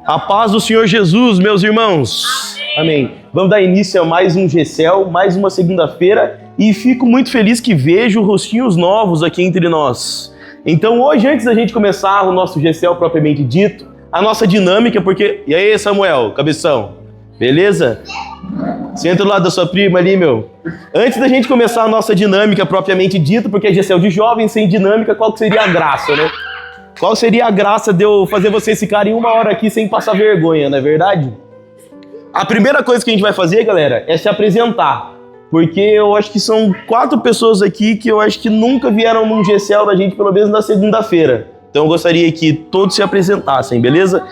A paz do Senhor Jesus, meus irmãos. Amém. Vamos dar início a mais um GCEL, mais uma segunda-feira, e fico muito feliz que vejo rostinhos novos aqui entre nós. Então hoje, antes da gente começar o nosso GCEL propriamente dito, a nossa dinâmica, porque... E aí, Samuel, cabeção? Beleza? Senta do lado da sua prima ali, meu. Antes da gente começar a nossa dinâmica propriamente dita, porque é GCEL de jovens, sem dinâmica, qual que seria a graça, né? Qual seria a graça de eu fazer vocês ficarem uma hora aqui sem passar vergonha, não é verdade? A primeira coisa que a gente vai fazer, galera, é se apresentar. Porque eu acho que são 4 pessoas aqui que eu acho que nunca vieram num GCEL da gente, pelo menos na segunda-feira. Então eu gostaria que todos se apresentassem, beleza?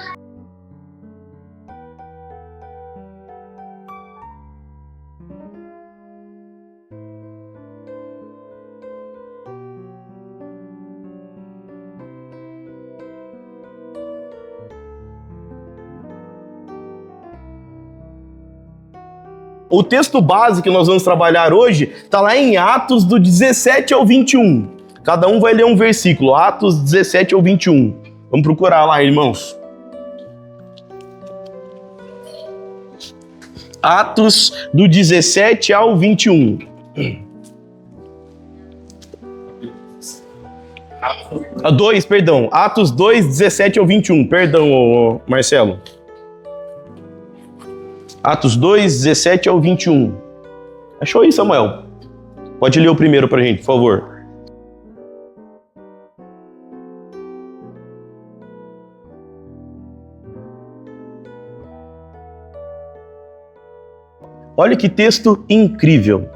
O texto base que nós vamos trabalhar hoje está lá em Atos do 17 ao 21. Cada um vai ler um versículo, Atos 17 ao 21. Vamos procurar lá, irmãos. Atos do 17 ao 21. Atos 2, 17 ao 21. Perdão, Marcelo. Atos 2, 17 ao 21. Achou aí, Samuel? Pode ler o primeiro pra gente, por favor. Olha que texto incrível.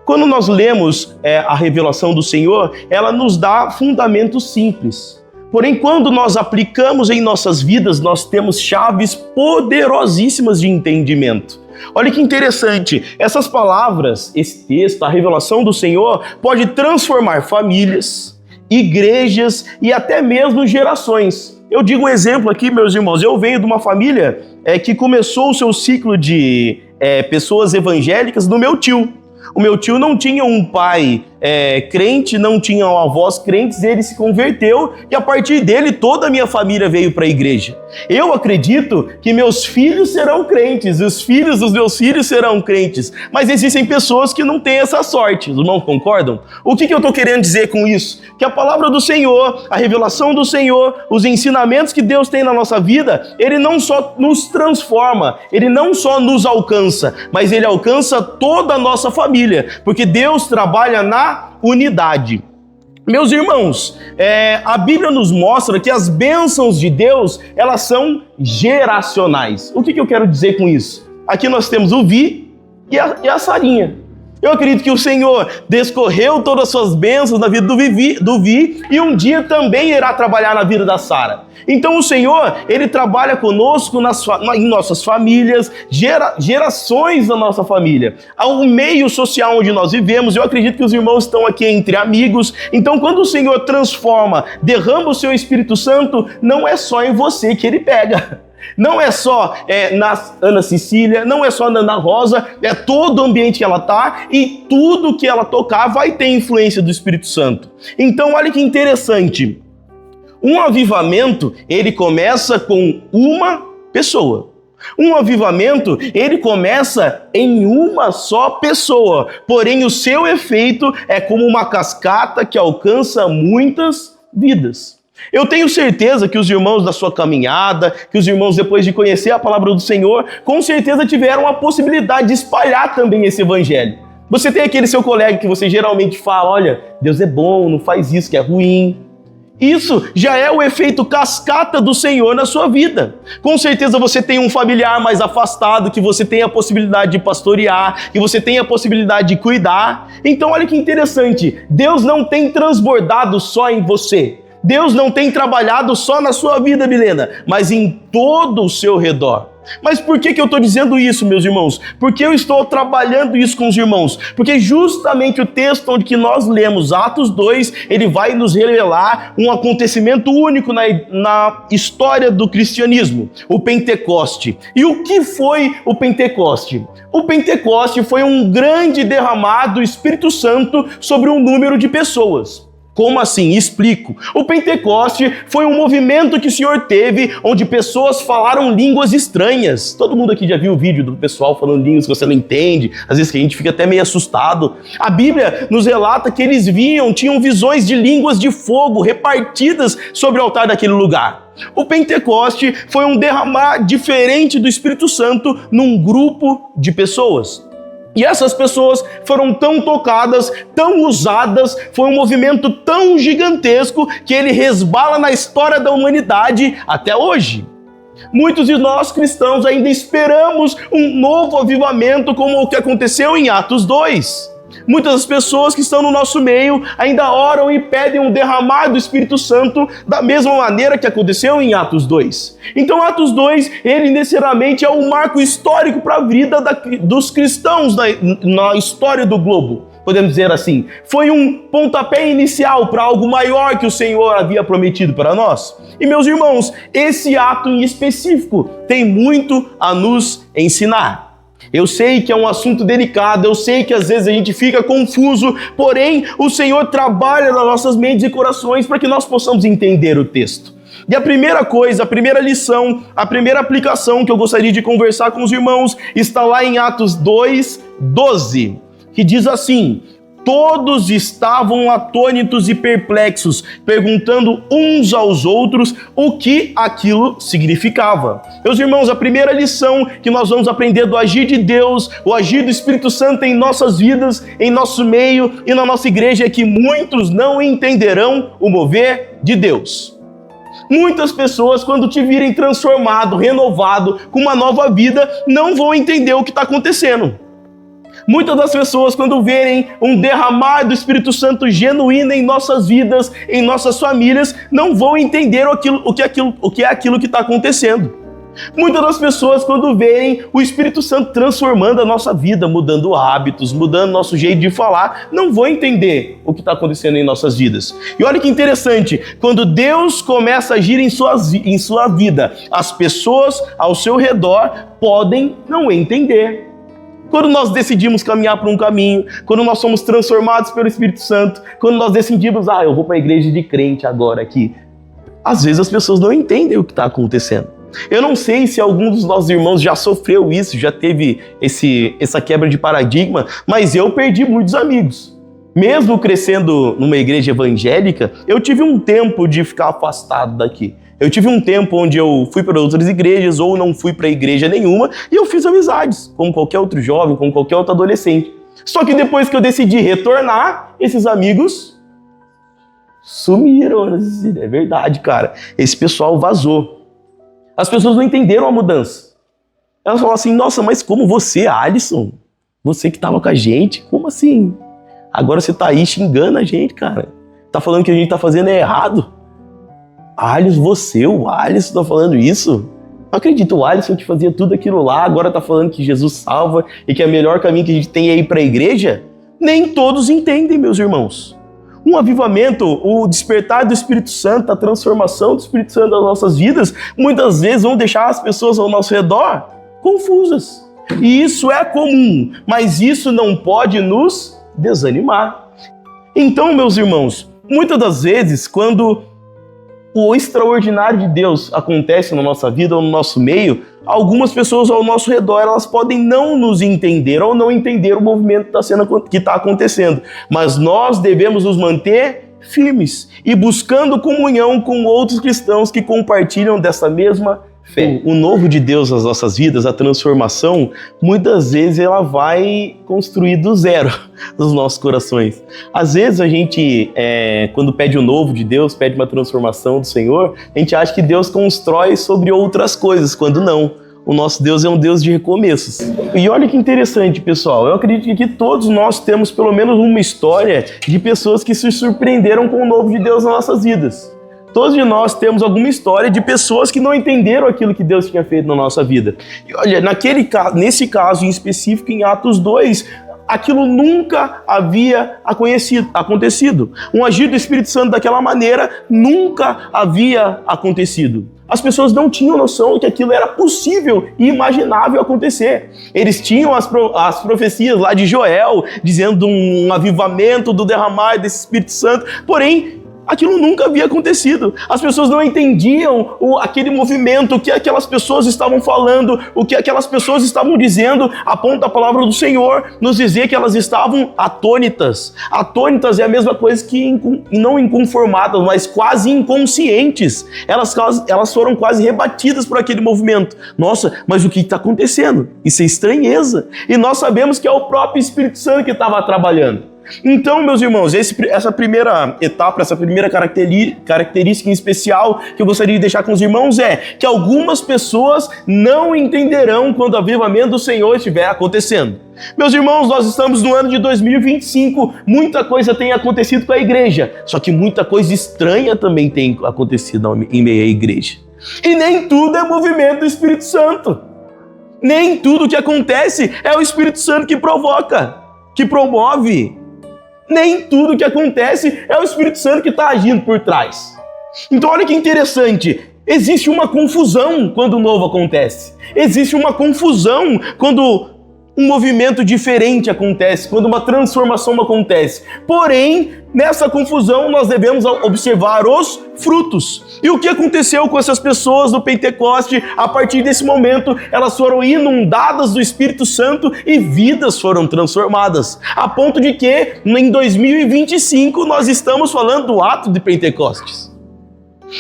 Quando nós lemos a revelação do Senhor, ela nos dá fundamentos simples. Porém, quando nós aplicamos em nossas vidas, nós temos chaves poderosíssimas de entendimento. Olha que interessante, essas palavras, esse texto, a revelação do Senhor, pode transformar famílias, igrejas e até mesmo gerações. Eu digo um exemplo aqui, meus irmãos, eu venho de uma família que começou o seu ciclo de pessoas evangélicas no meu tio. O meu tio não tinha um pai crente, não tinha avós crentes, ele se converteu e a partir dele toda a minha família veio para a igreja. Eu acredito que meus filhos serão crentes, os filhos dos meus filhos serão crentes, mas existem pessoas que não têm essa sorte. Os irmãos concordam? O que eu estou querendo dizer com isso? Que a palavra do Senhor, a revelação do Senhor, os ensinamentos que Deus tem na nossa vida, Ele não só nos transforma, Ele não só nos alcança, mas Ele alcança toda a nossa família, porque Deus trabalha na unidade. Meus irmãos, a Bíblia nos mostra que as bênçãos de Deus, elas são geracionais. O que eu quero dizer com isso? Aqui nós temos o Vi e a Sarinha. Eu acredito que o Senhor descorreu todas as suas bênçãos na vida do Vi e um dia também irá trabalhar na vida da Sara. Então o Senhor, Ele trabalha conosco em nossas famílias, gerações da nossa família. Ao meio social onde nós vivemos, eu acredito que os irmãos estão aqui entre amigos. Então quando o Senhor transforma, derrama o seu Espírito Santo, não é só em você que Ele pega. Não é só na Ana Cecília, não é só na Ana Rosa, é todo o ambiente que ela está e tudo que ela tocar vai ter influência do Espírito Santo. Então olha que interessante, um avivamento, ele começa com uma pessoa. Um avivamento, ele começa em uma só pessoa, porém o seu efeito é como uma cascata que alcança muitas vidas. Eu tenho certeza que os irmãos da sua caminhada, que os irmãos depois de conhecer a palavra do Senhor, com certeza tiveram a possibilidade de espalhar também esse evangelho. Você tem aquele seu colega que você geralmente fala, olha, Deus é bom, não faz isso que é ruim. Isso já é o efeito cascata do Senhor na sua vida. Com certeza você tem um familiar mais afastado, que você tem a possibilidade de pastorear, que você tem a possibilidade de cuidar. Então olha que interessante, Deus não tem transbordado só em você. Deus não tem trabalhado só na sua vida, Milena, mas em todo o seu redor. Mas por que eu estou dizendo isso, meus irmãos? Porque eu estou trabalhando isso com os irmãos. Porque justamente o texto onde que nós lemos, Atos 2, ele vai nos revelar um acontecimento único na história do cristianismo, o Pentecoste. E o que foi o Pentecoste? O Pentecoste foi um grande derramado do Espírito Santo sobre um número de pessoas. Como assim? Explico. O Pentecoste foi um movimento que o Senhor teve onde pessoas falaram línguas estranhas. Todo mundo aqui já viu o vídeo do pessoal falando línguas que você não entende, às vezes que a gente fica até meio assustado. A Bíblia nos relata que eles tinham visões de línguas de fogo repartidas sobre o altar daquele lugar. O Pentecoste foi um derramar diferente do Espírito Santo num grupo de pessoas. E essas pessoas foram tão tocadas, tão usadas, foi um movimento tão gigantesco que ele resbala na história da humanidade até hoje. Muitos de nós cristãos ainda esperamos um novo avivamento como o que aconteceu em Atos 2. Muitas das pessoas que estão no nosso meio ainda oram e pedem um derramar do Espírito Santo da mesma maneira que aconteceu em Atos 2. Então Atos 2, ele necessariamente é um marco histórico para a vida dos cristãos na história do globo. Podemos dizer assim, foi um pontapé inicial para algo maior que o Senhor havia prometido para nós. E meus irmãos, esse ato em específico tem muito a nos ensinar. Eu sei que é um assunto delicado, eu sei que às vezes a gente fica confuso, porém o Senhor trabalha nas nossas mentes e corações para que nós possamos entender o texto. E a primeira coisa, a primeira lição, a primeira aplicação que eu gostaria de conversar com os irmãos está lá em Atos 2:12, que diz assim: todos estavam atônitos e perplexos, perguntando uns aos outros o que aquilo significava. Meus irmãos, a primeira lição que nós vamos aprender do agir de Deus, o agir do Espírito Santo em nossas vidas, em nosso meio e na nossa igreja é que muitos não entenderão o mover de Deus. Muitas pessoas, quando te virem transformado, renovado, com uma nova vida, não vão entender o que está acontecendo. Muitas das pessoas, quando verem um derramar do Espírito Santo genuíno em nossas vidas, em nossas famílias, não vão entender o que é aquilo que está acontecendo. Muitas das pessoas, quando verem o Espírito Santo transformando a nossa vida, mudando hábitos, mudando nosso jeito de falar, não vão entender o que está acontecendo em nossas vidas. E olha que interessante, quando Deus começa a agir em sua vida, as pessoas ao seu redor podem não entender. Quando nós decidimos caminhar por um caminho, quando nós somos transformados pelo Espírito Santo, quando nós decidimos, eu vou para a igreja de crente agora aqui, às vezes as pessoas não entendem o que está acontecendo. Eu não sei se algum dos nossos irmãos já sofreu isso, já teve essa quebra de paradigma, mas eu perdi muitos amigos. Mesmo crescendo numa igreja evangélica, eu tive um tempo de ficar afastado daqui. Eu tive um tempo onde eu fui para outras igrejas ou não fui para igreja nenhuma e eu fiz amizades, como qualquer outro jovem, como qualquer outro adolescente. Só que depois que eu decidi retornar, esses amigos sumiram. É verdade, cara. Esse pessoal vazou. As pessoas não entenderam a mudança. Elas falam assim, nossa, mas como você, Alisson? Você que estava com a gente, como assim? Agora você tá aí xingando a gente, cara. Tá falando que a gente tá fazendo errado. O Alisson tá falando isso? Não acredito, o Alisson que fazia tudo aquilo lá, agora tá falando que Jesus salva e que é o melhor caminho que a gente tem é ir para a igreja? Nem todos entendem, meus irmãos. Um avivamento, o despertar do Espírito Santo, a transformação do Espírito Santo nas nossas vidas, muitas vezes vão deixar as pessoas ao nosso redor confusas. E isso é comum, mas isso não pode nos desanimar. Então, meus irmãos, muitas das vezes, quando o extraordinário de Deus acontece na nossa vida ou no nosso meio, algumas pessoas ao nosso redor, elas podem não nos entender ou não entender o movimento que está acontecendo. Mas nós devemos nos manter firmes e buscando comunhão com outros cristãos que compartilham dessa mesma fé. O novo de Deus nas nossas vidas, a transformação, muitas vezes ela vai construir do zero nos nossos corações. Às vezes a gente, quando pede o novo de Deus, pede uma transformação do Senhor, a gente acha que Deus constrói sobre outras coisas, quando não. O nosso Deus é um Deus de recomeços. E olha que interessante, pessoal. Eu acredito que todos nós temos pelo menos uma história de pessoas que se surpreenderam com o novo de Deus nas nossas vidas. Todos de nós temos alguma história de pessoas que não entenderam aquilo que Deus tinha feito na nossa vida. E olha, nesse caso em específico, em Atos 2, aquilo nunca havia acontecido. Um agir do Espírito Santo daquela maneira nunca havia acontecido. As pessoas não tinham noção que aquilo era possível e imaginável acontecer. Eles tinham as profecias lá de Joel, dizendo um avivamento do derramar desse Espírito Santo, porém, aquilo nunca havia acontecido. As pessoas não entendiam aquele movimento, o que aquelas pessoas estavam falando, o que aquelas pessoas estavam dizendo, a ponto da palavra do Senhor nos dizer que elas estavam atônitas. Atônitas é a mesma coisa que não inconformadas, mas quase inconscientes. Elas foram quase rebatidas por aquele movimento. Nossa, mas o que está acontecendo? Isso é estranheza. E nós sabemos que é o próprio Espírito Santo que estava trabalhando. Então, meus irmãos, essa primeira etapa, essa primeira característica em especial que eu gostaria de deixar com os irmãos é que algumas pessoas não entenderão quando o avivamento do Senhor estiver acontecendo. Meus irmãos, nós estamos no ano de 2025, muita coisa tem acontecido com a igreja, só que muita coisa estranha também tem acontecido em meio à igreja. E nem tudo é movimento do Espírito Santo. Nem tudo que acontece é o Espírito Santo que provoca, que promove. Nem tudo que acontece é o Espírito Santo que está agindo por trás. Então olha que interessante, existe uma confusão quando o novo acontece. Existe uma confusão quando um movimento diferente acontece, quando uma transformação acontece. Porém, nessa confusão nós devemos observar os frutos. E o que aconteceu com essas pessoas do Pentecoste? A partir desse momento, elas foram inundadas do Espírito Santo e vidas foram transformadas. A ponto de que, em 2025, nós estamos falando do ato de Pentecostes.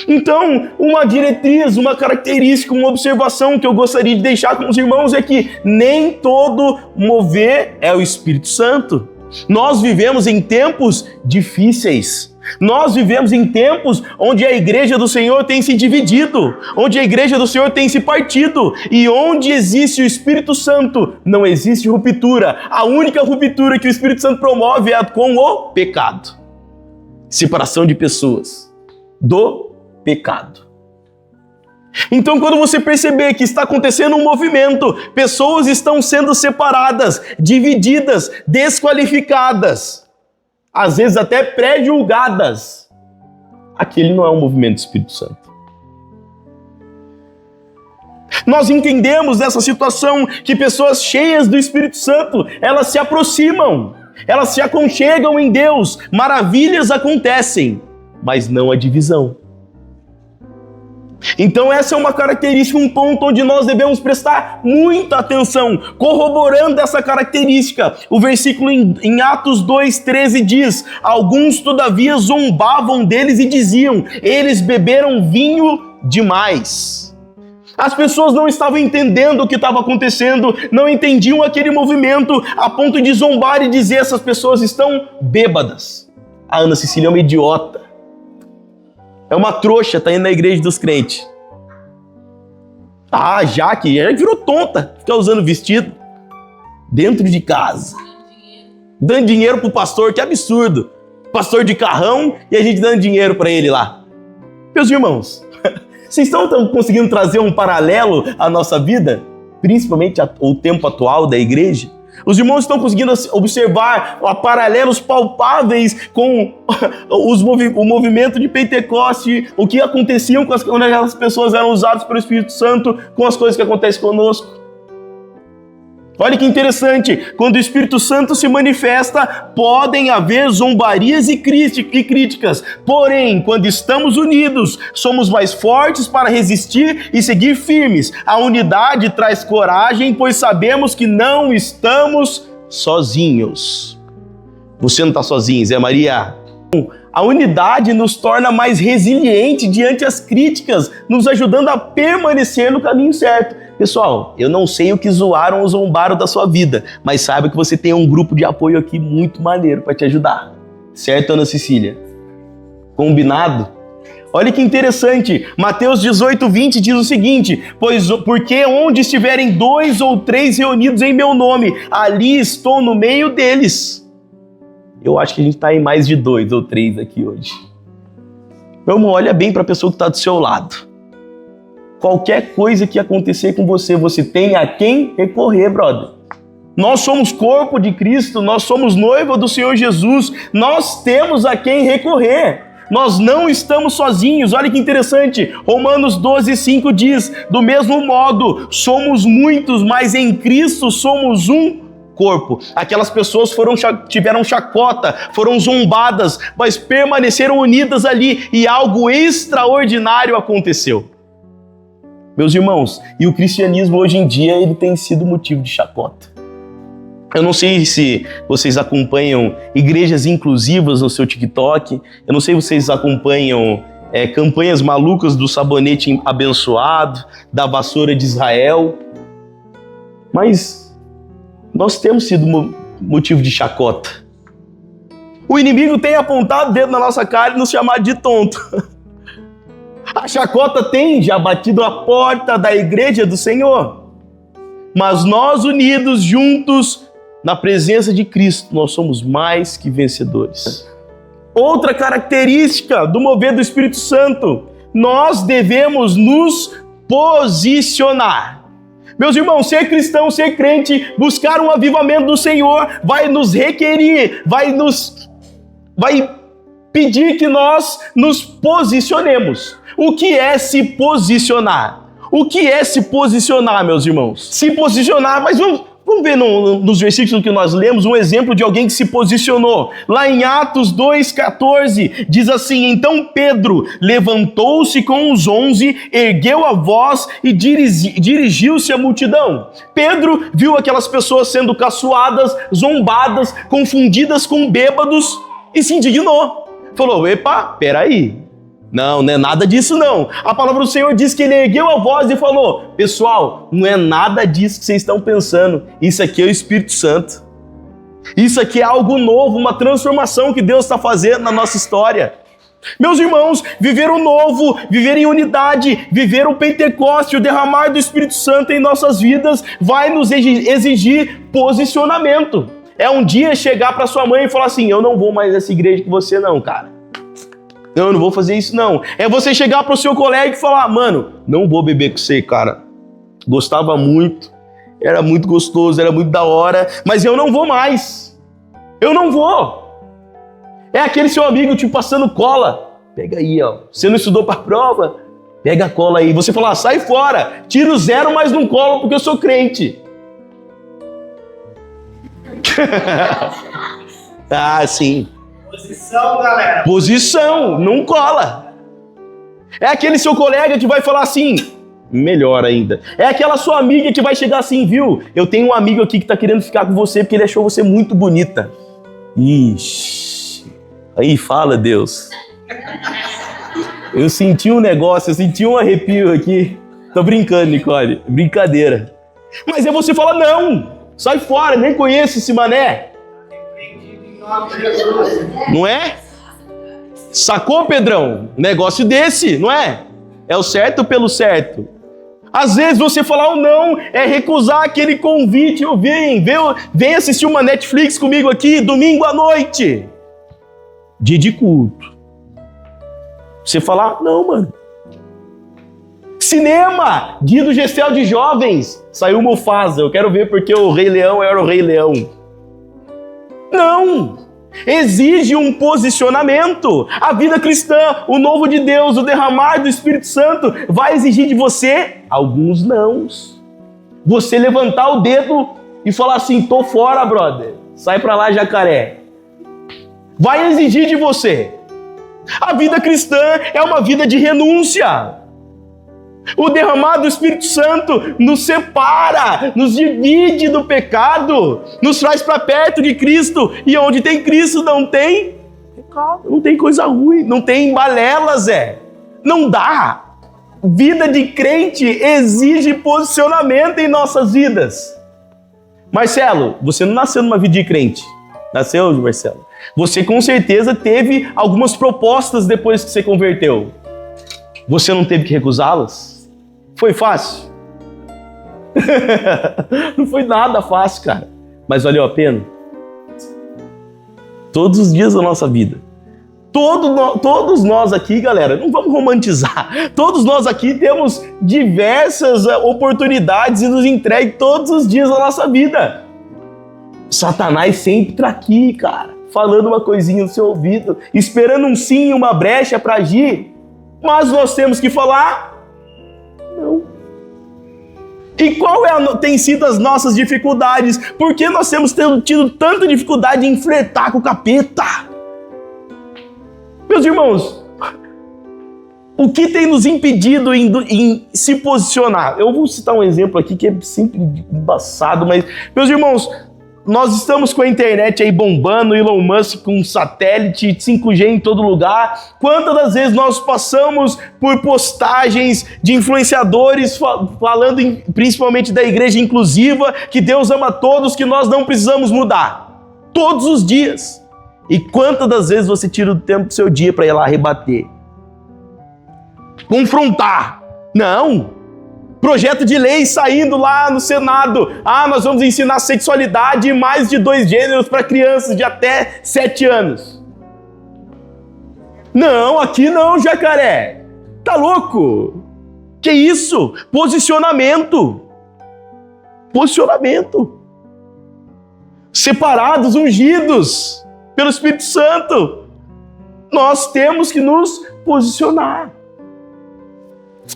Então, uma diretriz, uma característica, uma observação que eu gostaria de deixar com os irmãos é que nem todo mover é o Espírito Santo. Nós vivemos em tempos difíceis. Nós vivemos em tempos onde a igreja do Senhor tem se dividido, onde a igreja do Senhor tem se partido, e onde existe o Espírito Santo, não existe ruptura. A única ruptura que o Espírito Santo promove é com o pecado. Separação de pessoas do pecado. Então, quando você perceber que está acontecendo um movimento, pessoas estão sendo separadas, divididas, desqualificadas, às vezes até pré-julgadas, aquele não é um movimento do Espírito Santo. Nós entendemos nessa situação que pessoas cheias do Espírito Santo, elas se aproximam, elas se aconchegam em Deus, maravilhas acontecem, mas não a divisão. Então essa é uma característica, um ponto onde nós devemos prestar muita atenção. Corroborando essa característica, o versículo em Atos 2:13 diz: alguns todavia zombavam deles e diziam, eles beberam vinho demais. As pessoas não estavam entendendo o que estava acontecendo, não entendiam aquele movimento, a ponto de zombar e dizer, essas pessoas estão bêbadas. A Ana Cecília é uma idiota. É uma trouxa, tá indo na igreja dos crentes. Ah, Jaque, ela virou tonta, fica usando vestido dentro de casa. Dando dinheiro pro pastor, que absurdo. Pastor de carrão e a gente dando dinheiro para ele lá. Meus irmãos, vocês estão conseguindo trazer um paralelo à nossa vida? Principalmente o tempo atual da igreja? Os irmãos estão conseguindo observar paralelos palpáveis com o movimento de Pentecoste, o que acontecia quando aquelas pessoas eram usadas pelo Espírito Santo, com as coisas que acontecem conosco. Olha que interessante, quando o Espírito Santo se manifesta, podem haver zombarias e críticas, porém, quando estamos unidos, somos mais fortes para resistir e seguir firmes. A unidade traz coragem, pois sabemos que não estamos sozinhos. Você não está sozinho, Zé Maria? A unidade nos torna mais resilientes diante das críticas, nos ajudando a permanecer no caminho certo. Pessoal, eu não sei o que zoaram ou zombaram da sua vida, mas saiba que você tem um grupo de apoio aqui muito maneiro para te ajudar. Certo, Ana Cecília? Combinado? Olha que interessante, Mateus 18:20 diz o seguinte, porque onde estiverem 2 ou 3 reunidos em meu nome, ali estou no meio deles. Eu acho que a gente está em mais de 2 ou 3 aqui hoje. Meu irmão, olha bem para a pessoa que está do seu lado. Qualquer coisa que acontecer com você, você tem a quem recorrer, brother. Nós somos corpo de Cristo, nós somos noiva do Senhor Jesus, nós temos a quem recorrer. Nós não estamos sozinhos. Olha que interessante. Romanos 12:5 diz: do mesmo modo, somos muitos, mas em Cristo somos um corpo. Aquelas pessoas tiveram chacota, foram zombadas, mas permaneceram unidas ali e algo extraordinário aconteceu. Meus irmãos, e o cristianismo hoje em dia ele tem sido motivo de chacota. Eu não sei se vocês acompanham igrejas inclusivas no seu TikTok, eu não sei se vocês acompanham campanhas malucas do sabonete abençoado, da vassoura de Israel, mas nós temos sido motivo de chacota. O inimigo tem apontado o dedo na nossa cara e nos chamado de tonto. A chacota tem já batido a porta da igreja do Senhor. Mas nós unidos, juntos, na presença de Cristo, nós somos mais que vencedores. Outra característica do mover do Espírito Santo, nós devemos nos posicionar. Meus irmãos, ser cristão, ser crente, buscar um avivamento do Senhor, vai nos requerir, vai pedir que nós nos posicionemos. O que é se posicionar? O que é se posicionar, meus irmãos? Se posicionar, mas vamos ver nos versículos que nós lemos um exemplo de alguém que se posicionou. Lá em Atos 2,14, diz assim: então Pedro levantou-se com os 11, ergueu a voz e dirigiu-se à multidão. Pedro viu aquelas pessoas sendo caçoadas, zombadas, confundidas com bêbados e se indignou. Falou: epa, peraí. Não é nada disso não. A palavra do Senhor diz que ele ergueu a voz e falou: pessoal, não é nada disso que vocês estão pensando. Isso aqui é o Espírito Santo. Isso aqui é algo novo, uma transformação que Deus está fazendo na nossa história. Meus irmãos, viver o novo, viver em unidade, viver o Pentecoste, o derramar do Espírito Santo em nossas vidas vai nos exigir posicionamento. É um dia chegar para sua mãe e falar assim: eu não vou mais nessa igreja com você não, cara. Eu não vou fazer isso não. É você chegar pro seu colega e falar: mano, não vou beber com você, cara. Gostava muito, era muito gostoso, era muito da hora, mas eu não vou mais. Eu não vou. É aquele seu amigo te passando cola. Pega aí, ó. Você não estudou pra prova? Pega a cola aí. Você fala: sai fora. Tiro 0, mas não colo porque eu sou crente. Ah, sim. Posição, galera. Posição, não cola. É aquele seu colega que vai falar assim, melhor ainda. É aquela sua amiga que vai chegar assim: viu? Eu tenho um amigo aqui que tá querendo ficar com você porque ele achou você muito bonita. Ixi. Aí fala, Deus. Eu senti um negócio, eu senti um arrepio aqui. Tô brincando, Nicole. Brincadeira. Mas é você falar: não, sai fora, nem conheço esse mané. Não é? Sacou, Pedrão? Negócio desse, não é? É o certo pelo certo. Às vezes você falar o não é recusar aquele convite. Vem assistir uma Netflix comigo aqui domingo à noite. Dia de culto. Você falar: não, mano. Cinema, dia do Gestel de Jovens. Saiu Mufasa, eu quero ver porque o Rei Leão era o Rei Leão. Não! Exige um posicionamento. A vida cristã, o novo de Deus, o derramar do Espírito Santo vai exigir de você alguns nãos. Você levantar o dedo e falar assim: tô fora, brother. Sai pra lá, jacaré. Vai exigir de você. A vida cristã é uma vida de renúncia. O derramar do Espírito Santo nos separa, nos divide do pecado, nos traz para perto de Cristo. E onde tem Cristo não tem pecado, não tem coisa ruim, não tem balelas, não dá. Vida de crente exige posicionamento em nossas vidas. Marcelo, você não nasceu numa vida de crente. Nasceu, Marcelo? Você com certeza teve algumas propostas depois que você converteu. Você não teve que recusá-las? Foi fácil? Não foi nada fácil, cara. Mas valeu a pena? Todos os dias da nossa vida. Todos nós aqui, galera, não vamos romantizar. Todos nós aqui temos diversas oportunidades e nos entregue todos os dias da nossa vida. Satanás sempre tá aqui, cara, falando uma coisinha no seu ouvido, esperando um sim e uma brecha para agir, mas nós temos que falar não. E qual tem sido as nossas dificuldades? Por que nós temos tido tanta dificuldade em flertar com o capeta? Meus irmãos, o que tem nos impedido em se posicionar? Eu vou citar um exemplo aqui que é sempre embaçado, mas, meus irmãos, nós estamos com a internet aí bombando, Elon Musk com satélite, 5G em todo lugar. Quantas das vezes nós passamos por postagens de influenciadores falando principalmente da igreja inclusiva, que Deus ama todos, que nós não precisamos mudar? Todos os dias. E quantas das vezes você tira o tempo do seu dia para ir lá rebater? Confrontar? Não! Projeto de lei saindo lá no Senado. Nós vamos ensinar sexualidade e mais de 2 gêneros para crianças de até 7 anos. Não, aqui não, jacaré. Tá louco? Que isso? Posicionamento. Posicionamento. Separados, ungidos pelo Espírito Santo. Nós temos que nos posicionar.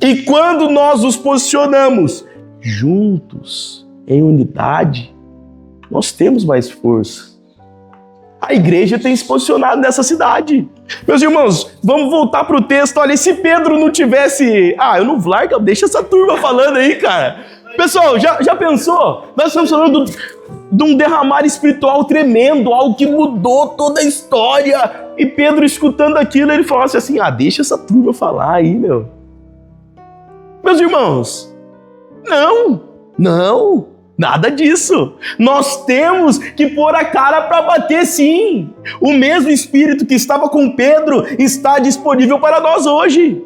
E quando nós nos posicionamos juntos, em unidade, nós temos mais força. A igreja tem se posicionado nessa cidade. Meus irmãos, vamos voltar para o texto. Olha, se Pedro não tivesse... eu não largo, deixa essa turma falando aí, cara. Pessoal, já pensou? Nós estamos falando de um derramar espiritual tremendo, algo que mudou toda a história. E Pedro, escutando aquilo, ele falasse assim, deixa essa turma falar aí, meu. Meus irmãos, não, nada disso. Nós temos que pôr a cara para bater sim. O mesmo Espírito que estava com Pedro está disponível para nós hoje.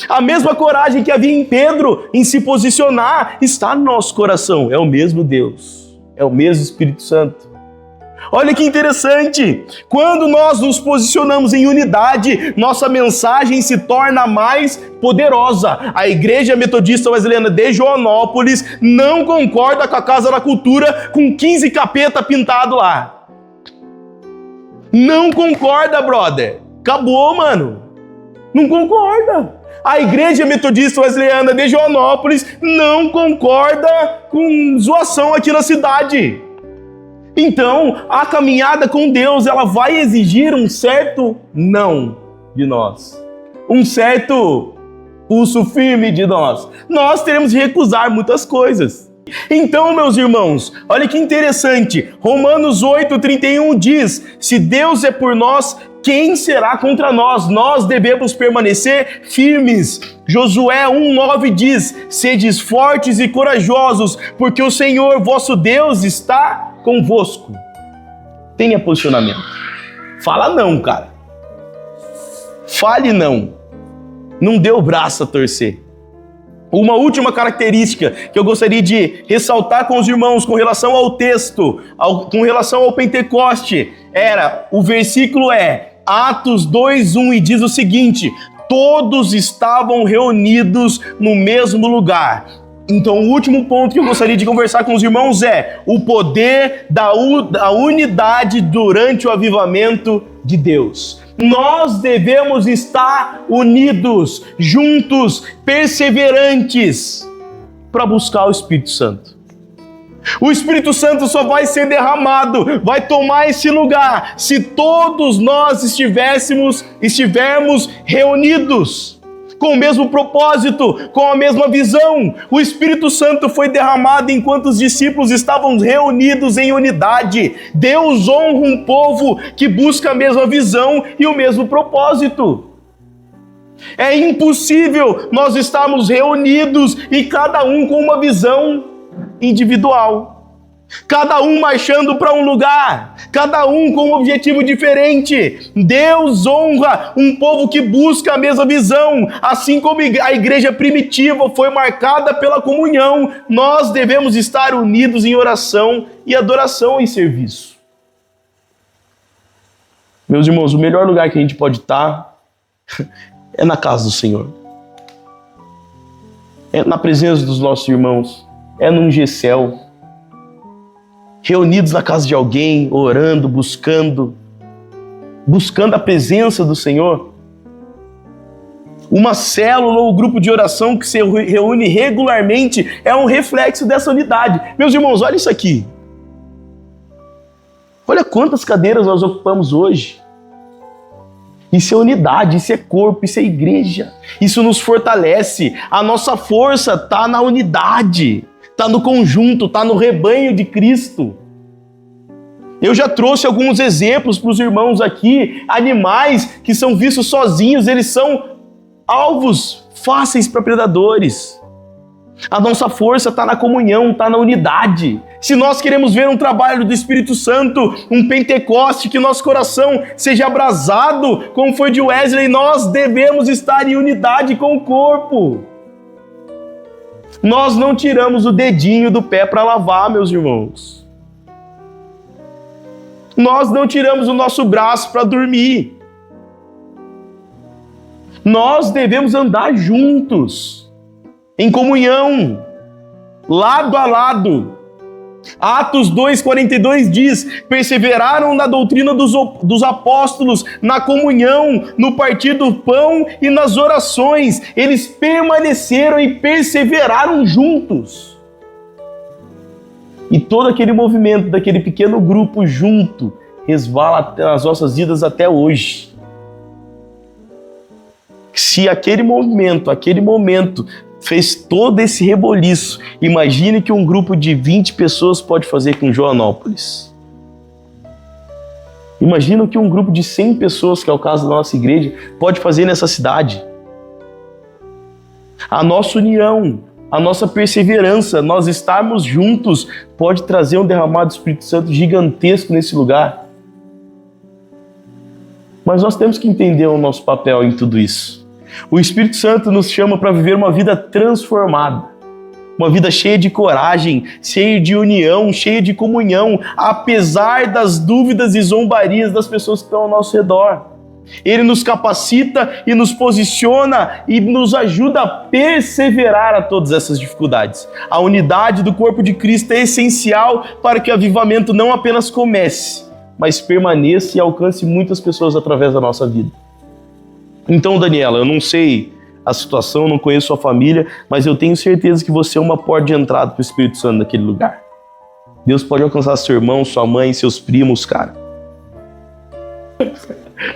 A mesma coragem que havia em Pedro em se posicionar está no nosso coração. É o mesmo Deus, é o mesmo Espírito Santo. Olha que interessante, quando nós nos posicionamos em unidade, nossa mensagem se torna mais poderosa. A Igreja Metodista Wesleyana de Joanópolis não concorda com a Casa da Cultura com 15 capeta pintado lá. Não concorda, brother. Acabou, mano. Não concorda. A Igreja Metodista Wesleyana de Joanópolis não concorda com zoação aqui na cidade. Então, a caminhada com Deus, ela vai exigir um certo não de nós. Um certo pulso firme de nós. Nós teremos de recusar muitas coisas. Então, meus irmãos, olha que interessante. Romanos 8:31 diz, se Deus é por nós, quem será contra nós? Nós devemos permanecer firmes. Josué 1:9 diz, sedes fortes e corajosos, porque o Senhor, vosso Deus, está convosco. Tenha posicionamento. Fala não, cara. Fale não. Não dê o braço a torcer. Uma última característica que eu gostaria de ressaltar com os irmãos com relação ao texto, com relação ao Pentecoste, o versículo Atos 2:1 e diz o seguinte, todos estavam reunidos no mesmo lugar. Então, o último ponto que eu gostaria de conversar com os irmãos o poder da unidade durante o avivamento de Deus. Nós devemos estar unidos, juntos, perseverantes, para buscar o Espírito Santo. O Espírito Santo só vai ser derramado, vai tomar esse lugar, se todos nós estivermos reunidos, com o mesmo propósito, com a mesma visão. O Espírito Santo foi derramado enquanto os discípulos estavam reunidos em unidade. Deus honra um povo que busca a mesma visão e o mesmo propósito. É impossível nós estarmos reunidos e cada um com uma visão individual. Cada um marchando para um lugar, cada um com um objetivo diferente. Deus honra um povo que busca a mesma visão. Assim como a igreja primitiva foi marcada pela comunhão, nós devemos estar unidos em oração e adoração em serviço. Meus irmãos, o melhor lugar que a gente pode estar é na casa do Senhor. É na presença dos nossos irmãos. É num GCL. Reunidos na casa de alguém, orando, buscando. buscando a presença do Senhor. Uma célula ou grupo de oração que se reúne regularmente é um reflexo dessa unidade. Meus irmãos, olha isso aqui. Olha quantas cadeiras nós ocupamos hoje. Isso é unidade, isso é corpo, isso é igreja. Isso nos fortalece. A nossa força está na unidade, está no conjunto, está no rebanho de Cristo. Eu já trouxe alguns exemplos para os irmãos aqui. Animais que são vistos sozinhos, eles são alvos fáceis para predadores. A nossa força está na comunhão, está na unidade. Se nós queremos ver um trabalho do Espírito Santo, um Pentecoste, que nosso coração seja abrasado, como foi de Wesley, nós devemos estar em unidade com o corpo. Nós não tiramos o dedinho do pé para lavar, meus irmãos. Nós não tiramos o nosso braço para dormir. Nós devemos andar juntos, em comunhão, lado a lado. Atos 2,42 diz: perseveraram na doutrina dos apóstolos, na comunhão, no partir do pão e nas orações. Eles permaneceram e perseveraram juntos. E todo aquele movimento daquele pequeno grupo junto resvala nas nossas vidas até hoje. Se aquele momento fez todo esse reboliço, imagine que um grupo de 20 pessoas pode fazer com Joanópolis. Imagina o que um grupo de 100 pessoas, que é o caso da nossa igreja, pode fazer nessa cidade. A nossa união, a nossa perseverança, nós estarmos juntos, pode trazer um derramado do Espírito Santo gigantesco nesse lugar. Mas nós temos que entender o nosso papel em tudo isso. O Espírito Santo nos chama para viver uma vida transformada, uma vida cheia de coragem, cheia de união, cheia de comunhão, apesar das dúvidas e zombarias das pessoas que estão ao nosso redor. Ele nos capacita e nos posiciona e nos ajuda a perseverar a todas essas dificuldades. A unidade do corpo de Cristo é essencial para que o avivamento não apenas comece, mas permaneça e alcance muitas pessoas através da nossa vida. Então, Daniela, eu não sei a situação, não conheço sua família, mas eu tenho certeza que você é uma porta de entrada para o Espírito Santo naquele lugar. Deus pode alcançar seu irmão, sua mãe, seus primos, cara.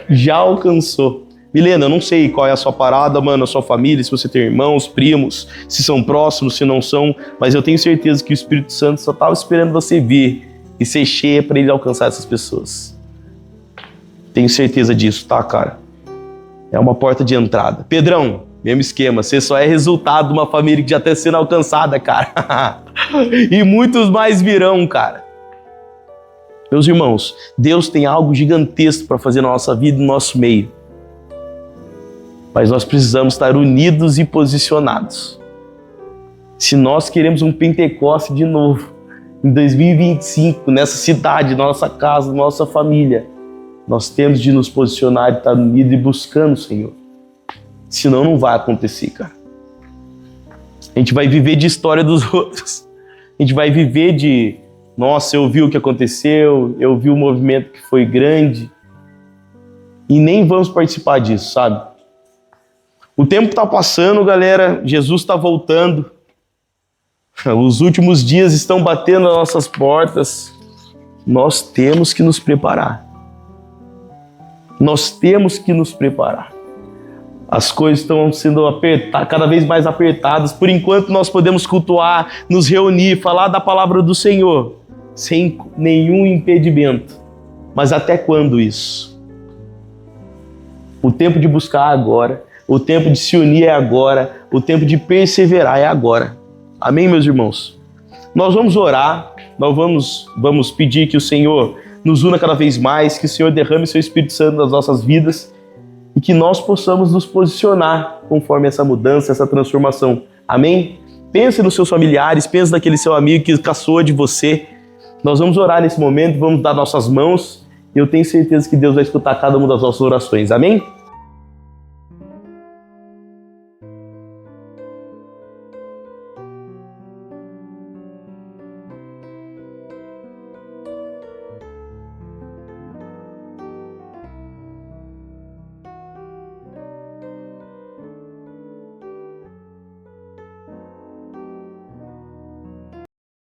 Já alcançou. Milena, eu não sei qual é a sua parada, mano, a sua família, se você tem irmãos, primos, se são próximos, se não são, mas eu tenho certeza que o Espírito Santo só estava esperando você vir e ser cheia para ele alcançar essas pessoas. Tenho certeza disso, tá, cara? É uma porta de entrada. Pedrão, mesmo esquema, você só é resultado de uma família que já está sendo alcançada, cara. E muitos mais virão, cara. Meus irmãos, Deus tem algo gigantesco para fazer na nossa vida e no nosso meio. Mas nós precisamos estar unidos e posicionados. Se nós queremos um Pentecoste de novo, em 2025, nessa cidade, na nossa casa, na nossa família, nós temos de nos posicionar e estar unidos e buscando o Senhor. Senão não vai acontecer, cara. A gente vai viver de história dos outros. A gente vai viver de, nossa, eu vi o que aconteceu, eu vi o movimento que foi grande. E nem vamos participar disso, sabe? O tempo está passando, galera. Jesus está voltando. Os últimos dias estão batendo nas nossas portas. Nós temos que nos preparar. Nós temos que nos preparar. As coisas estão sendo cada vez mais apertadas. Por enquanto nós podemos cultuar, nos reunir, falar da palavra do Senhor, sem nenhum impedimento. Mas até quando isso? O tempo de buscar é agora. O tempo de se unir é agora. O tempo de perseverar é agora. Amém, meus irmãos? Nós vamos orar, nós vamos pedir que o Senhor nos una cada vez mais, que o Senhor derrame seu Espírito Santo nas nossas vidas e que nós possamos nos posicionar conforme essa mudança, essa transformação. Amém? Pense nos seus familiares, pense naquele seu amigo que caçoa de você. Nós vamos orar nesse momento, vamos dar nossas mãos e eu tenho certeza que Deus vai escutar cada uma das nossas orações. Amém?